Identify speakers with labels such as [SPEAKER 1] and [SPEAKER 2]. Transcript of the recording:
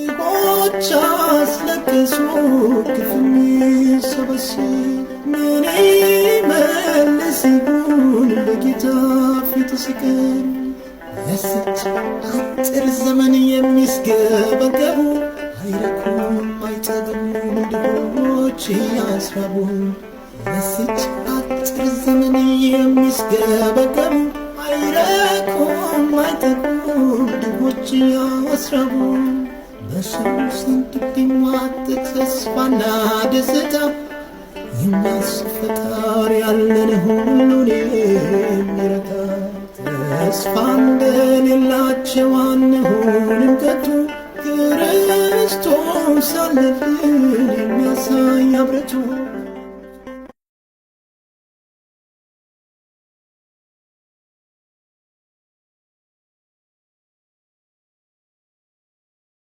[SPEAKER 1] ድሆች አስለቅሶ ግፍ የሚሰበስብ ምን ይመልስ ይሁን በጌታ ፊት ስቀን ለስች አጭር ዘመን የሚስገበገቡ አይረኩም አይጠግቡም ድሆች ያስራቡ ለስች አጭር ዘመን የሚስገበገቡ አይረኩም አይጠግቡም ድሆች ያስራቡ በሰው ዘንድ ቢሟጠጥ ተስፋና ደስታ እኛስ ፈጣሪ ያለን ሁሉን የሚረዳ ተስፋ እንደሌላቸው አንሆንም ከቶ ክርስቶስ አለልን የሚያሳይ አብረቱ